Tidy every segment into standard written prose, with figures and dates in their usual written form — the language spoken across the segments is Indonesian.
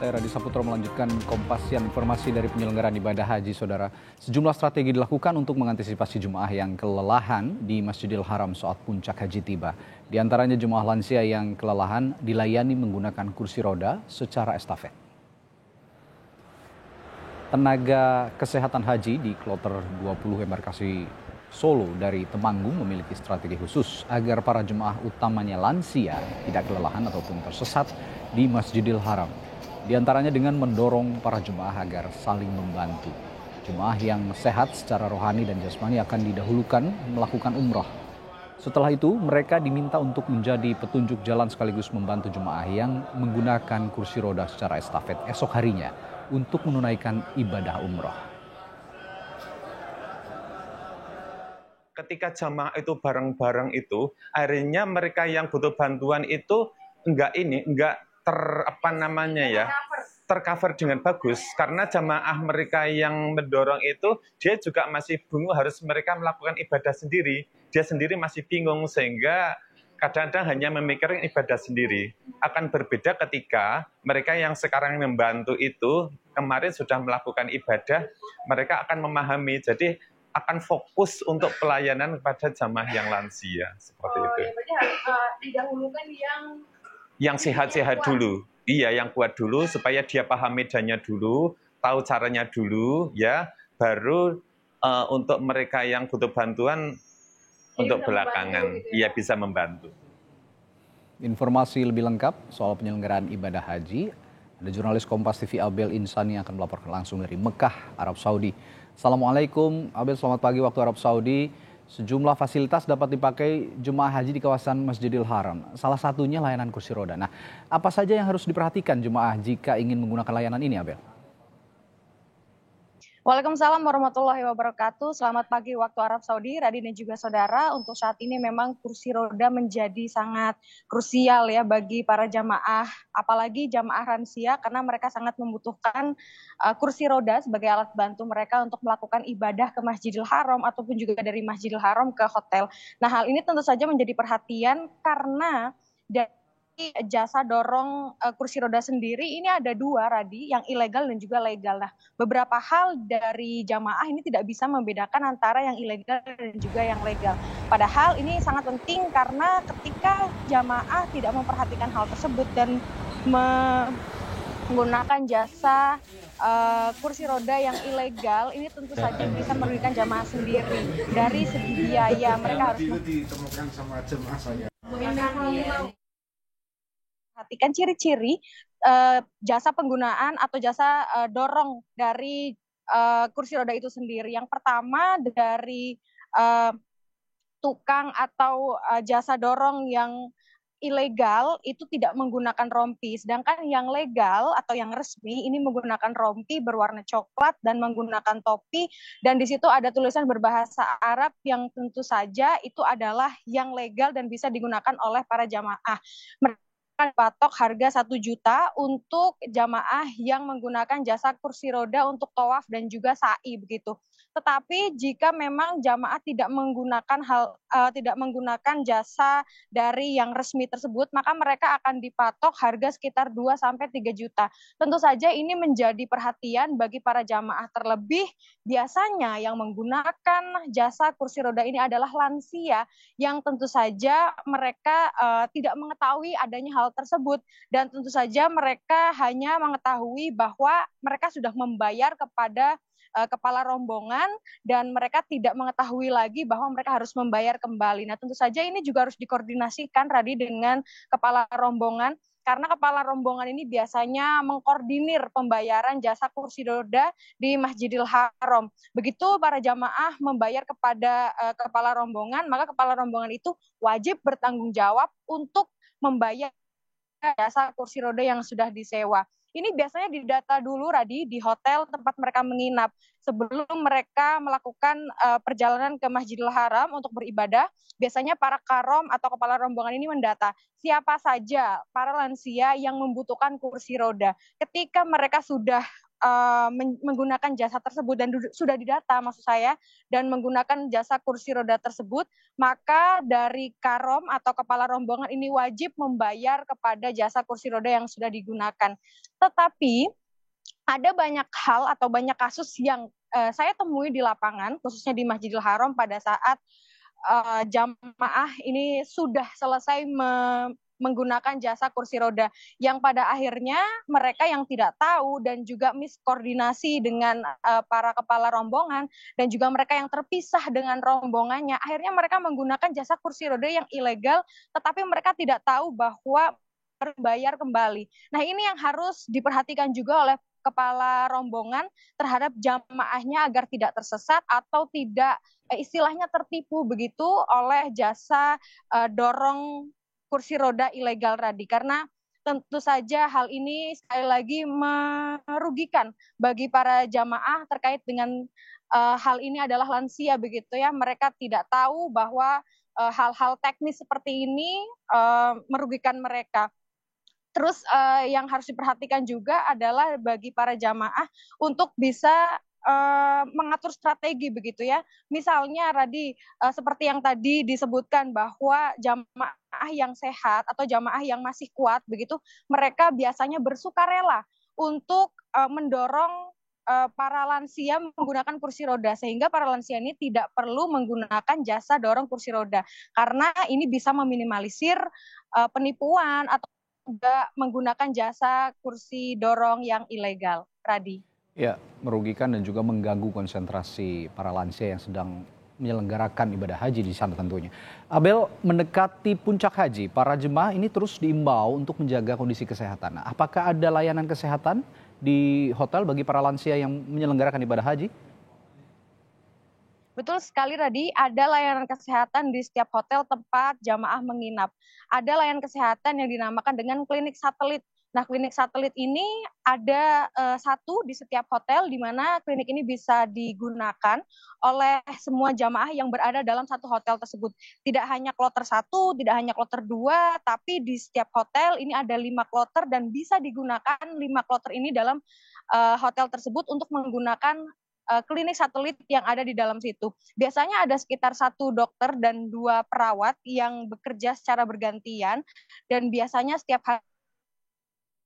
Saya Radi Saputro melanjutkan Kompas Siang, informasi dari penyelenggaraan ibadah haji, saudara. Sejumlah strategi dilakukan untuk mengantisipasi jemaah yang kelelahan di Masjidil Haram saat puncak haji tiba. Di antaranya jemaah lansia yang kelelahan dilayani menggunakan kursi roda secara estafet. Tenaga kesehatan haji di Kloter 20 Embarkasi Solo dari Temanggung memiliki strategi khusus agar para jemaah utamanya lansia tidak kelelahan ataupun tersesat di Masjidil Haram. Di antaranya dengan mendorong para jemaah agar saling membantu. Jemaah yang sehat secara rohani dan jasmani akan didahulukan melakukan umrah. Setelah itu mereka diminta untuk menjadi petunjuk jalan sekaligus membantu jemaah yang menggunakan kursi roda secara estafet esok harinya untuk menunaikan ibadah umrah. Ketika jamaah itu bareng-bareng itu, akhirnya mereka yang butuh bantuan itu enggak tercover dengan bagus, karena jamaah mereka yang mendorong itu dia juga masih bingung, harus mereka melakukan ibadah sendiri, dia sendiri masih bingung, sehingga kadang-kadang hanya memikirkan ibadah sendiri. Akan berbeda ketika mereka yang sekarang membantu itu kemarin sudah melakukan ibadah, mereka akan memahami, jadi akan fokus untuk pelayanan kepada jamaah yang lansia, seperti itu. Berarti harus didahulukan yang sehat-sehat dulu. Iya, yang kuat dulu supaya dia paham medannya dulu, tahu caranya dulu, ya. Baru untuk mereka yang butuh bantuan untuk belakangan, ya bisa membantu. Informasi lebih lengkap soal penyelenggaraan ibadah haji, ada jurnalis Kompas TV Abel Insani yang akan melaporkan langsung dari Mekah, Arab Saudi. Assalamualaikum, Abel, selamat pagi waktu Arab Saudi. Sejumlah fasilitas dapat dipakai jemaah haji di kawasan Masjidil Haram. Salah satunya layanan kursi roda. Nah, apa saja yang harus diperhatikan jemaah jika ingin menggunakan layanan ini, Abel? Waalaikumsalam warahmatullahi wabarakatuh. Selamat pagi waktu Arab Saudi, Radi dan juga saudara. Untuk saat ini memang kursi roda menjadi sangat krusial ya bagi para jamaah, apalagi jamaah lansia, karena mereka sangat membutuhkan kursi roda sebagai alat bantu mereka untuk melakukan ibadah ke Masjidil Haram ataupun juga dari Masjidil Haram ke hotel. Nah, hal ini tentu saja menjadi perhatian karena jasa dorong kursi roda sendiri ini ada dua, Radi, yang ilegal dan juga legal. Nah, beberapa hal dari jamaah ini tidak bisa membedakan antara yang ilegal dan juga yang legal. Padahal ini sangat penting karena ketika jamaah tidak memperhatikan hal tersebut dan menggunakan jasa kursi roda yang ilegal, ini tentu saja bisa merugikan jamaah sendiri. Dari segi biaya mereka harus ditemukan sama jemaah saya. Perhatikan ciri-ciri jasa penggunaan atau jasa dorong dari kursi roda itu sendiri. Yang pertama dari tukang atau jasa dorong yang ilegal itu tidak menggunakan rompi, sedangkan yang legal atau yang resmi ini menggunakan rompi berwarna coklat dan menggunakan topi, dan di situ ada tulisan berbahasa Arab yang tentu saja itu adalah yang legal dan bisa digunakan oleh para jamaah. Patok harga 1 juta untuk jamaah yang menggunakan jasa kursi roda untuk tawaf dan juga sa'i begitu. Tetapi jika memang jamaah tidak menggunakan jasa dari yang resmi tersebut, maka mereka akan dipatok harga sekitar 2 sampai 3 juta. Tentu saja ini menjadi perhatian bagi para jamaah, terlebih biasanya yang menggunakan jasa kursi roda ini adalah lansia yang tentu saja mereka tidak mengetahui adanya hal tersebut, dan tentu saja mereka hanya mengetahui bahwa mereka sudah membayar kepada kepala rombongan dan mereka tidak mengetahui lagi bahwa mereka harus membayar kembali. Nah, tentu saja ini juga harus dikoordinasikan, Radi, dengan kepala rombongan, karena kepala rombongan ini biasanya mengkoordinir pembayaran jasa kursi roda di Masjidil Haram. Begitu para jamaah membayar kepada kepala rombongan, maka kepala rombongan itu wajib bertanggung jawab untuk membayar jasa kursi roda yang sudah disewa. Ini biasanya didata dulu, Radi, di hotel tempat mereka menginap. Sebelum mereka melakukan perjalanan ke Masjidil Haram untuk beribadah, biasanya para karom atau kepala rombongan ini mendata siapa saja para lansia yang membutuhkan kursi roda. Ketika mereka sudah menggunakan jasa tersebut dan sudah didata maksud saya dan menggunakan jasa kursi roda tersebut, maka dari Karom atau kepala rombongan ini wajib membayar kepada jasa kursi roda yang sudah digunakan. Tetapi ada banyak hal atau banyak kasus yang saya temui di lapangan, khususnya di Masjidil Haram pada saat jamaah ini sudah selesai menggunakan jasa kursi roda, yang pada akhirnya mereka yang tidak tahu dan juga miskoordinasi dengan para kepala rombongan dan juga mereka yang terpisah dengan rombongannya, akhirnya mereka menggunakan jasa kursi roda yang ilegal, tetapi mereka tidak tahu bahwa berbayar kembali. Nah, ini yang harus diperhatikan juga oleh kepala rombongan terhadap jamaahnya agar tidak tersesat atau tidak istilahnya tertipu begitu oleh jasa dorong kursi roda ilegal tadi, karena tentu saja hal ini sekali lagi merugikan bagi para jamaah terkait dengan hal ini adalah lansia begitu ya, mereka tidak tahu bahwa hal-hal teknis seperti ini merugikan mereka. Terus yang harus diperhatikan juga adalah bagi para jamaah untuk bisa mengatur strategi begitu ya. Misalnya Radi, seperti yang tadi disebutkan bahwa jamaah yang sehat atau jamaah yang masih kuat begitu, mereka biasanya bersukarela untuk mendorong para lansia menggunakan kursi roda, sehingga para lansia ini tidak perlu menggunakan jasa dorong kursi roda karena ini bisa meminimalisir penipuan atau juga menggunakan jasa kursi dorong yang ilegal. Radi. Ya, merugikan dan juga mengganggu konsentrasi para lansia yang sedang menyelenggarakan ibadah haji di sana tentunya. Abel, mendekati puncak haji, para jemaah ini terus diimbau untuk menjaga kondisi kesehatan. Nah, apakah ada layanan kesehatan di hotel bagi para lansia yang menyelenggarakan ibadah haji? Betul sekali, Radi. Ada layanan kesehatan di setiap hotel tempat jamaah menginap. Ada layanan kesehatan yang dinamakan dengan klinik satelit. Nah, klinik satelit ini ada satu di setiap hotel, di mana klinik ini bisa digunakan oleh semua jamaah yang berada dalam satu hotel tersebut. Tidak hanya kloter 1, tidak hanya kloter 2, tapi di setiap hotel ini ada 5 kloter dan bisa digunakan 5 kloter ini dalam hotel tersebut untuk menggunakan klinik satelit yang ada di dalam situ. Biasanya ada sekitar 1 dokter dan 2 perawat yang bekerja secara bergantian, dan biasanya setiap hari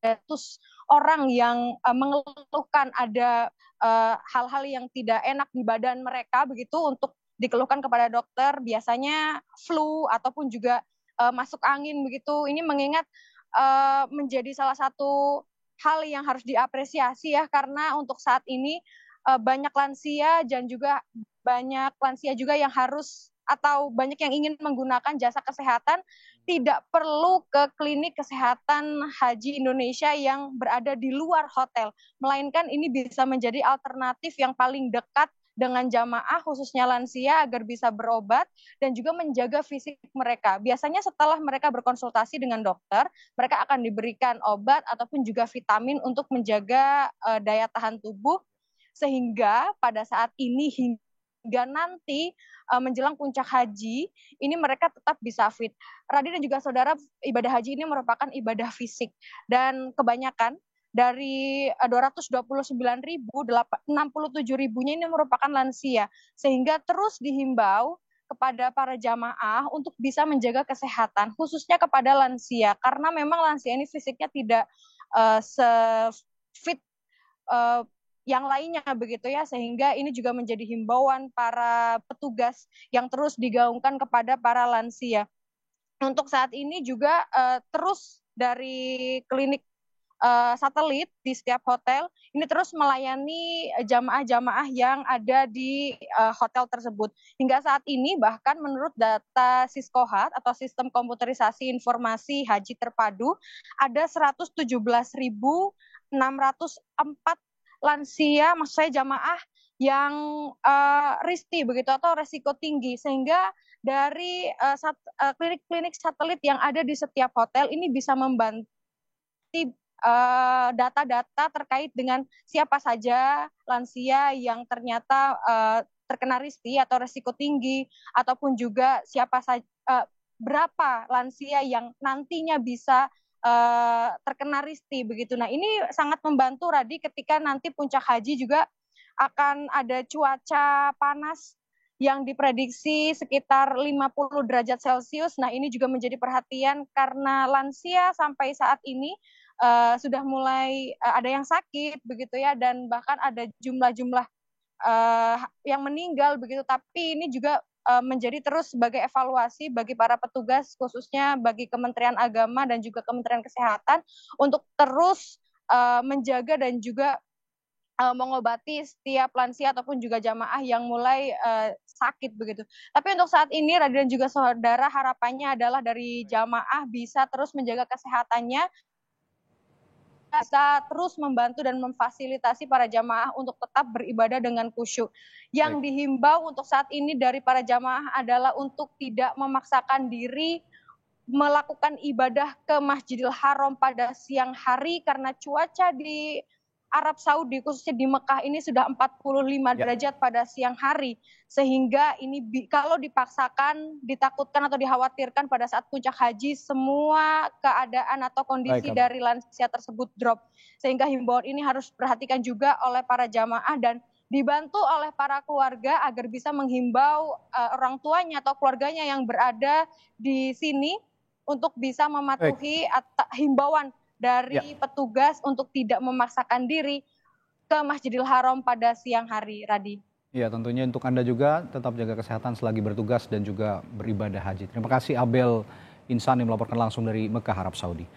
100 orang yang mengeluhkan ada hal-hal yang tidak enak di badan mereka begitu untuk dikeluhkan kepada dokter, biasanya flu ataupun juga masuk angin begitu. Ini mengingat menjadi salah satu hal yang harus diapresiasi ya, karena untuk saat ini banyak lansia dan juga banyak lansia juga yang harus atau banyak yang ingin menggunakan jasa kesehatan tidak perlu ke klinik kesehatan haji Indonesia yang berada di luar hotel, melainkan ini bisa menjadi alternatif yang paling dekat dengan jamaah khususnya lansia agar bisa berobat dan juga menjaga fisik mereka. Biasanya setelah mereka berkonsultasi dengan dokter, mereka akan diberikan obat ataupun juga vitamin untuk menjaga daya tahan tubuh, sehingga pada saat ini hingga nanti menjelang puncak haji, ini mereka tetap bisa fit. Radi dan juga saudara, ibadah haji ini merupakan ibadah fisik. Dan kebanyakan dari 229.000, 67.000-nya ini merupakan lansia. Sehingga terus dihimbau kepada para jamaah untuk bisa menjaga kesehatan, khususnya kepada lansia. Karena memang lansia ini fisiknya tidak se-fit yang lainnya begitu ya, sehingga ini juga menjadi himbauan para petugas yang terus digaungkan kepada para lansia. Untuk saat ini juga terus dari klinik satelit di setiap hotel ini terus melayani jamaah-jamaah yang ada di hotel tersebut. Hingga saat ini bahkan menurut data Siskohat atau Sistem Komputerisasi Informasi Haji Terpadu, ada 117.604 lansia, maksud saya jamaah yang risti begitu atau resiko tinggi, sehingga dari klinik-klinik satelit yang ada di setiap hotel ini bisa membantu data-data terkait dengan siapa saja lansia yang ternyata terkena risti atau resiko tinggi, ataupun juga siapa saja berapa lansia yang nantinya bisa terkena risti begitu. Nah, ini sangat membantu Radi ketika nanti puncak haji juga akan ada cuaca panas yang diprediksi sekitar 50 derajat Celcius. Nah, ini juga menjadi perhatian karena lansia sampai saat ini sudah mulai ada yang sakit begitu ya, dan bahkan ada jumlah-jumlah yang meninggal begitu. Tapi ini juga menjadi terus sebagai evaluasi bagi para petugas, khususnya bagi Kementerian Agama dan juga Kementerian Kesehatan untuk terus menjaga dan juga mengobati setiap lansia ataupun juga jamaah yang mulai sakit begitu. Tapi untuk saat ini Radhi dan juga saudara, harapannya adalah dari jamaah bisa terus menjaga kesehatannya, bisa terus membantu dan memfasilitasi para jamaah untuk tetap beribadah dengan khusyuk. Yang dihimbau untuk saat ini dari para jamaah adalah untuk tidak memaksakan diri melakukan ibadah ke Masjidil Haram pada siang hari karena cuaca di Arab Saudi, khususnya di Mekah ini sudah 45 derajat pada siang hari. Sehingga ini kalau dipaksakan, ditakutkan atau dikhawatirkan pada saat puncak haji, semua keadaan atau kondisi dari lansia tersebut drop. Sehingga himbauan ini harus diperhatikan juga oleh para jamaah dan dibantu oleh para keluarga agar bisa menghimbau orang tuanya atau keluarganya yang berada di sini untuk bisa mematuhi himbauan dari petugas untuk tidak memaksakan diri ke Masjidil Haram pada siang hari, Radi. Ya, tentunya untuk Anda juga tetap jaga kesehatan selagi bertugas dan juga beribadah haji. Terima kasih Abel Insani melaporkan langsung dari Mekah, Arab Saudi.